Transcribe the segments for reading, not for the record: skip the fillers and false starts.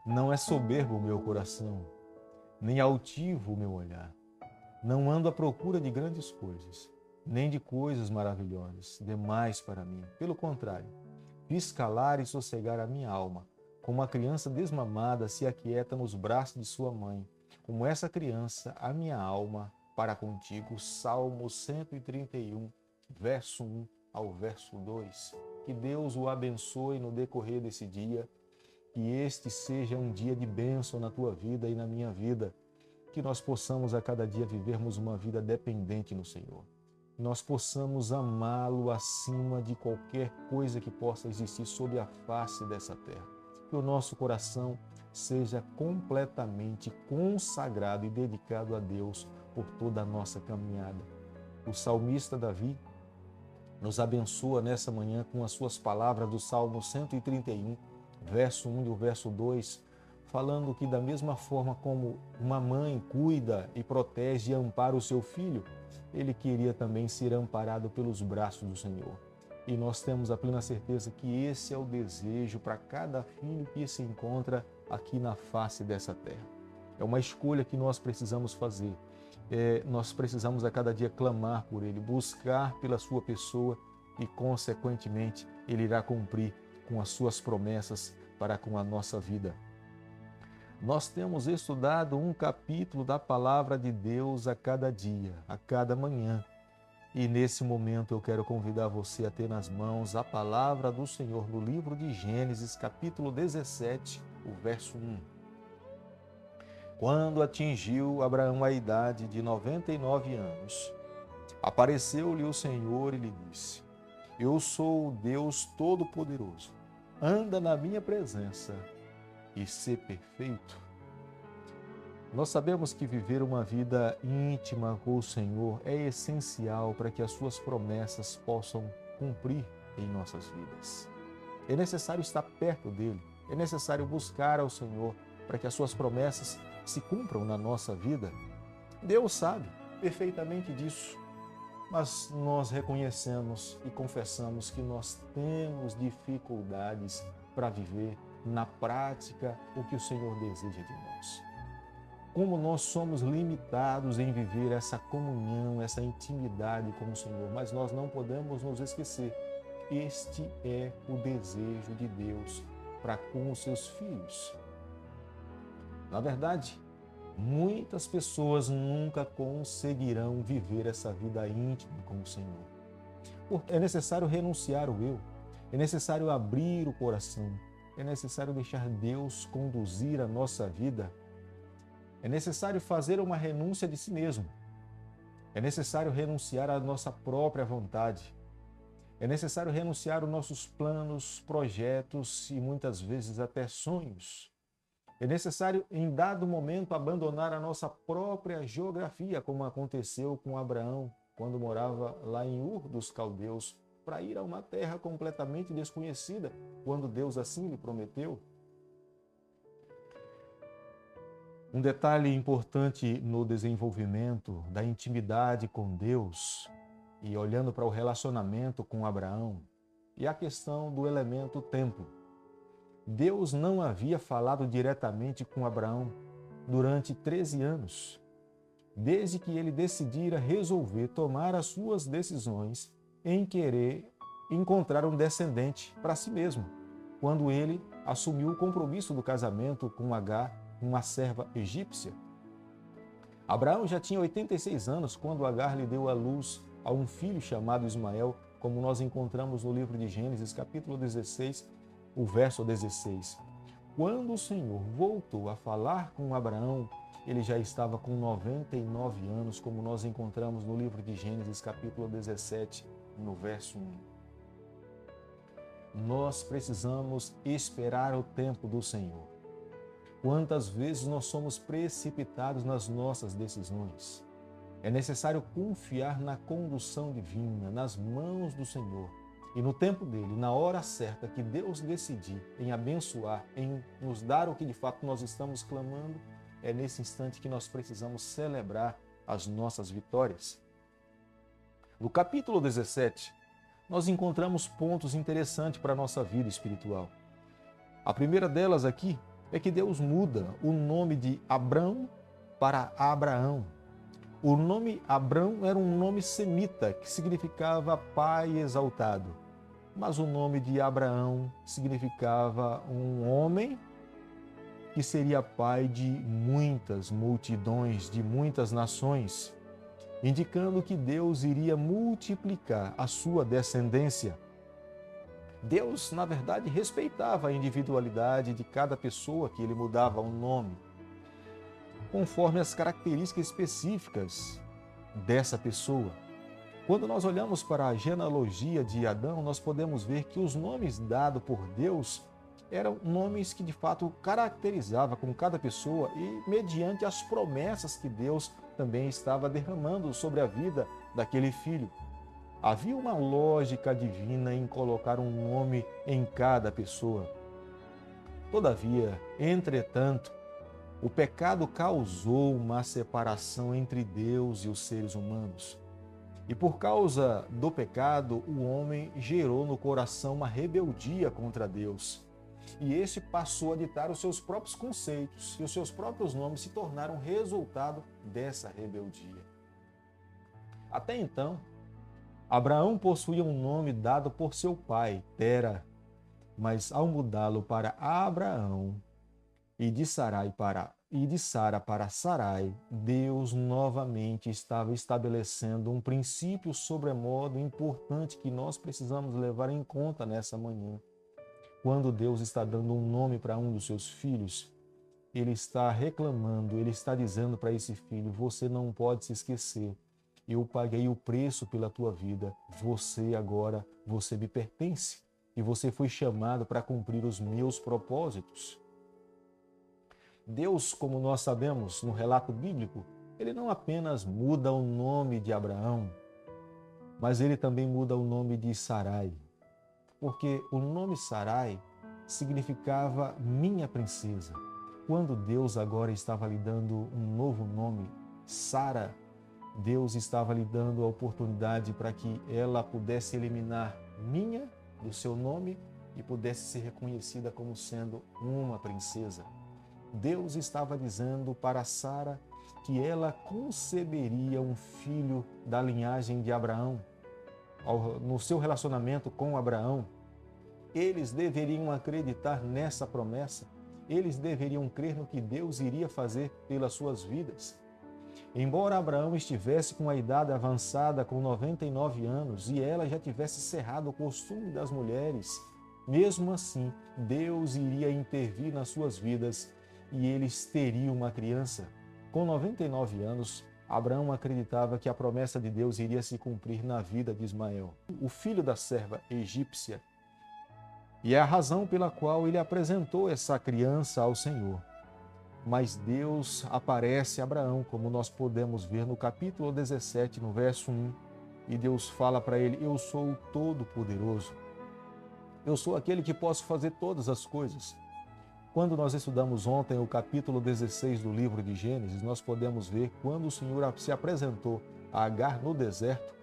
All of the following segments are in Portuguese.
Não é soberbo o meu coração, nem altivo o meu olhar. Não ando à procura de grandes coisas, nem de coisas maravilhosas, demais para mim. Pelo contrário, fiz calar e sossegar a minha alma, como a criança desmamada se aquieta nos braços de sua mãe. Como essa criança, a minha alma para contigo. Salmo 131, verso 1 ao verso 2. Que Deus o abençoe no decorrer desse dia, que este seja um dia de bênção na tua vida e na minha vida, que nós possamos a cada dia vivermos uma vida dependente no Senhor. Nós possamos amá-lo acima de qualquer coisa que possa existir sobre a face dessa terra. Que o nosso coração seja completamente consagrado e dedicado a Deus por toda a nossa caminhada. O salmista Davi nos abençoa nessa manhã com as suas palavras do Salmo 131, verso 1 e o verso 2, falando que da mesma forma como uma mãe cuida e protege e ampara o seu filho, ele queria também ser amparado pelos braços do Senhor. E nós temos a plena certeza que esse é o desejo para cada filho que se encontra aqui na face dessa terra. É uma escolha que nós precisamos fazer. Nós precisamos a cada dia clamar por Ele, buscar pela sua pessoa e, consequentemente, Ele irá cumprir com as suas promessas para com a nossa vida. Nós temos estudado um capítulo da Palavra de Deus a cada dia, a cada manhã. E nesse momento eu quero convidar você a ter nas mãos a Palavra do Senhor no livro de Gênesis, capítulo 17, o verso 1. Quando atingiu Abraão a idade de 99 anos, apareceu-lhe o Senhor e lhe disse: Eu sou o Deus Todo-Poderoso. Anda na minha presença e ser perfeito. Nós sabemos que viver uma vida íntima com o Senhor é essencial para que as suas promessas possam cumprir em nossas vidas. É necessário estar perto dele, é necessário buscar ao Senhor para que as suas promessas se cumpram na nossa vida. Deus sabe perfeitamente disso, mas nós reconhecemos e confessamos que nós temos dificuldades para viver na prática o que o Senhor deseja de nós. Como nós somos limitados em viver essa comunhão, essa intimidade com o Senhor, mas nós não podemos nos esquecer. Este é o desejo de Deus para com os seus filhos. Na verdade, muitas pessoas nunca conseguirão viver essa vida íntima com o Senhor. Porque é necessário renunciar ao eu, é necessário abrir o coração, é necessário deixar Deus conduzir a nossa vida. É necessário fazer uma renúncia de si mesmo. É necessário renunciar à nossa própria vontade. É necessário renunciar aos nossos planos, projetos e muitas vezes até sonhos. É necessário, em dado momento, abandonar a nossa própria geografia, como aconteceu com Abraão, quando morava lá em Ur dos Caldeus, para ir a uma terra completamente desconhecida, quando Deus assim lhe prometeu. Um detalhe importante no desenvolvimento da intimidade com Deus e olhando para o relacionamento com Abraão é a questão do elemento tempo. Deus não havia falado diretamente com Abraão durante 13 anos, desde que ele decidira resolver tomar as suas decisões em querer encontrar um descendente para si mesmo, quando ele assumiu o compromisso do casamento com Agar, uma serva egípcia. Abraão já tinha 86 anos quando Agar lhe deu à luz a um filho chamado Ismael, como nós encontramos no livro de Gênesis, capítulo 16, o verso 16. Quando o Senhor voltou a falar com Abraão, ele já estava com 99 anos, como nós encontramos no livro de Gênesis, capítulo 17, no verso 1. Nós precisamos esperar o tempo do Senhor. Quantas vezes nós somos precipitados nas nossas decisões? É necessário confiar na condução divina, nas mãos do Senhor. E no tempo dele, na hora certa que Deus decidir em abençoar, em nos dar o que de fato nós estamos clamando, é nesse instante que nós precisamos celebrar as nossas vitórias. No capítulo 17, nós encontramos pontos interessantes para a nossa vida espiritual. A primeira delas aqui é que Deus muda o nome de Abrão para Abraão. O nome Abrão era um nome semita que significava pai exaltado, mas o nome de Abraão significava um homem que seria pai de muitas multidões, de muitas nações, indicando que Deus iria multiplicar a sua descendência. Deus, na verdade, respeitava a individualidade de cada pessoa que ele mudava o nome, conforme as características específicas dessa pessoa. Quando nós olhamos para a genealogia de Adão, nós podemos ver que os nomes dados por Deus eram nomes que de fato caracterizavam com cada pessoa e mediante as promessas que Deus também estava derramando sobre a vida daquele filho. Havia uma lógica divina em colocar um nome em cada pessoa. Todavia, entretanto, o pecado causou uma separação entre Deus e os seres humanos. E por causa do pecado, o homem gerou no coração uma rebeldia contra Deus. E esse passou a ditar os seus próprios conceitos e os seus próprios nomes se tornaram resultado dessa rebeldia. Até então, Abraão possuía um nome dado por seu pai, Tera, mas ao mudá-lo para Abraão e de Sara para Sarai, Deus novamente estava estabelecendo um princípio sobremodo importante que nós precisamos levar em conta nessa manhã. Quando Deus está dando um nome para um dos seus filhos, Ele está reclamando, Ele está dizendo para esse filho, você não pode se esquecer, eu paguei o preço pela tua vida, você me pertence e você foi chamado para cumprir os meus propósitos. Deus, como nós sabemos no relato bíblico, Ele não apenas muda o nome de Abraão, mas Ele também muda o nome de Sarai. Porque o nome Sarai significava minha princesa. Quando Deus agora estava lhe dando um novo nome, Sara, Deus estava lhe dando a oportunidade para que ela pudesse eliminar minha do seu nome e pudesse ser reconhecida como sendo uma princesa. Deus estava dizendo para Sara que ela conceberia um filho da linhagem de Abraão. No seu relacionamento com Abraão, eles deveriam acreditar nessa promessa, eles deveriam crer no que Deus iria fazer pelas suas vidas. Embora Abraão estivesse com a idade avançada, com 99 anos, e ela já tivesse cerrado o costume das mulheres, mesmo assim, Deus iria intervir nas suas vidas e eles teriam uma criança. Com 99 anos, Abraão acreditava que a promessa de Deus iria se cumprir na vida de Ismael, o filho da serva egípcia. E é a razão pela qual ele apresentou essa criança ao Senhor. Mas Deus aparece a Abraão, como nós podemos ver no capítulo 17, no verso 1, e Deus fala para ele, eu sou o Todo-Poderoso. Eu sou aquele que posso fazer todas as coisas. Quando nós estudamos ontem o capítulo 16 do livro de Gênesis, nós podemos ver quando o Senhor se apresentou a Agar no deserto,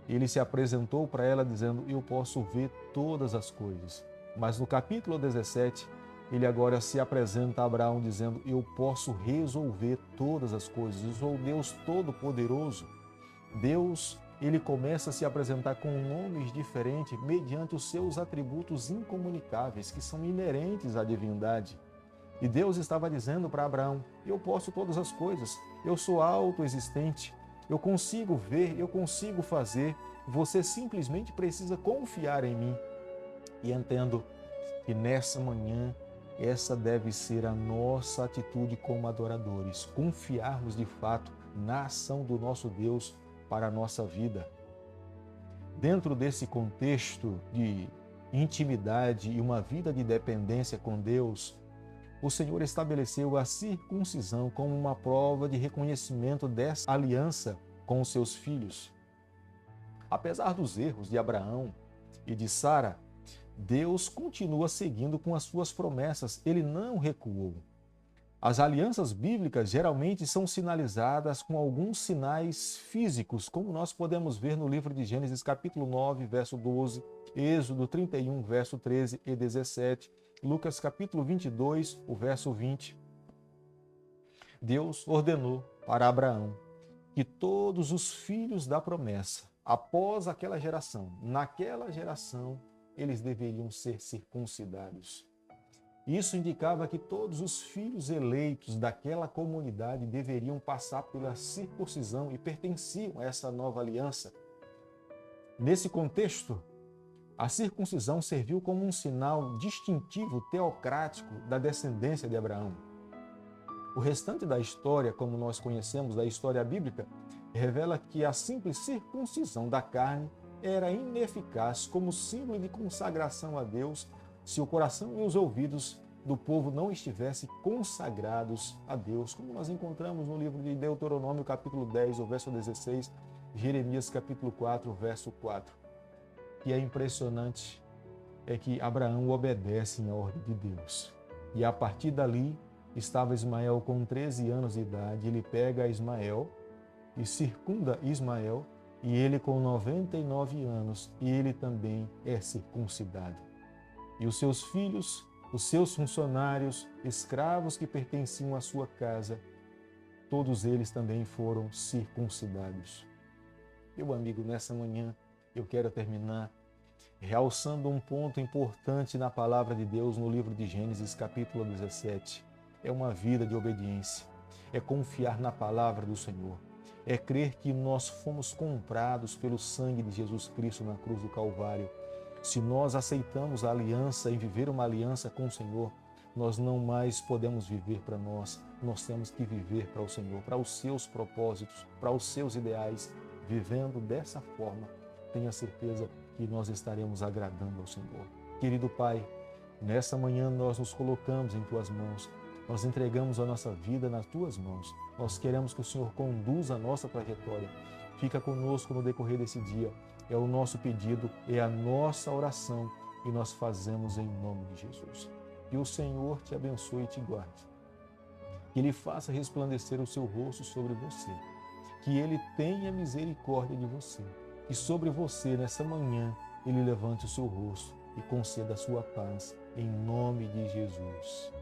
ele se apresentou para ela dizendo, eu posso ver todas as coisas. Mas no capítulo 17, ele agora se apresenta a Abraão dizendo, eu posso resolver todas as coisas, eu sou o Deus Todo-Poderoso. Deus, ele começa a se apresentar com nomes diferentes mediante os seus atributos incomunicáveis, que são inerentes à divindade. E Deus estava dizendo para Abraão, eu posso todas as coisas, eu sou autoexistente, eu consigo ver, eu consigo fazer, você simplesmente precisa confiar em mim. E entendo que nessa manhã, essa deve ser a nossa atitude como adoradores, confiarmos de fato na ação do nosso Deus para a nossa vida. Dentro desse contexto de intimidade e uma vida de dependência com Deus, o Senhor estabeleceu a circuncisão como uma prova de reconhecimento dessa aliança com os seus filhos. Apesar dos erros de Abraão e de Sara, Deus continua seguindo com as suas promessas, ele não recuou. As alianças bíblicas geralmente são sinalizadas com alguns sinais físicos, como nós podemos ver no livro de Gênesis capítulo 9, verso 12, Êxodo 31, verso 13 e 17, Lucas capítulo 22, o verso 20. Deus ordenou para Abraão que todos os filhos da promessa, após aquela geração, naquela geração, eles deveriam ser circuncidados. Isso indicava que todos os filhos eleitos daquela comunidade deveriam passar pela circuncisão e pertenciam a essa nova aliança. Nesse contexto, a circuncisão serviu como um sinal distintivo teocrático da descendência de Abraão. O restante da história, como nós conhecemos da história bíblica, revela que a simples circuncisão da carne era ineficaz como símbolo de consagração a Deus se o coração e os ouvidos do povo não estivessem consagrados a Deus, como nós encontramos no livro de Deuteronômio, capítulo 10, o verso 16, Jeremias, capítulo 4, o verso 4. E é impressionante é que Abraão obedece à ordem de Deus. E a partir dali, estava Ismael com 13 anos de idade, ele pega Ismael e circunda Ismael, e ele com 99 anos, e ele também é circuncidado. E os seus filhos, os seus funcionários, escravos que pertenciam à sua casa, todos eles também foram circuncidados. Meu amigo, nessa manhã eu quero terminar realçando um ponto importante na palavra de Deus no livro de Gênesis, capítulo 17. É uma vida de obediência, é confiar na palavra do Senhor, é crer que nós fomos comprados pelo sangue de Jesus Cristo na cruz do Calvário. Se nós aceitamos a aliança e viver uma aliança com o Senhor, nós não mais podemos viver para nós, nós temos que viver para o Senhor, para os seus propósitos, para os seus ideais. Vivendo dessa forma, tenha certeza que nós estaremos agradando ao Senhor. Querido Pai, nessa manhã nós nos colocamos em Tuas mãos, nós entregamos a nossa vida nas Tuas mãos. Nós queremos que o Senhor conduza a nossa trajetória. Fica conosco no decorrer desse dia. É o nosso pedido, é a nossa oração e nós fazemos em nome de Jesus. Que o Senhor te abençoe e te guarde. Que Ele faça resplandecer o seu rosto sobre você. Que Ele tenha misericórdia de você. E sobre você, nessa manhã, Ele levante o seu rosto e conceda a sua paz, em nome de Jesus.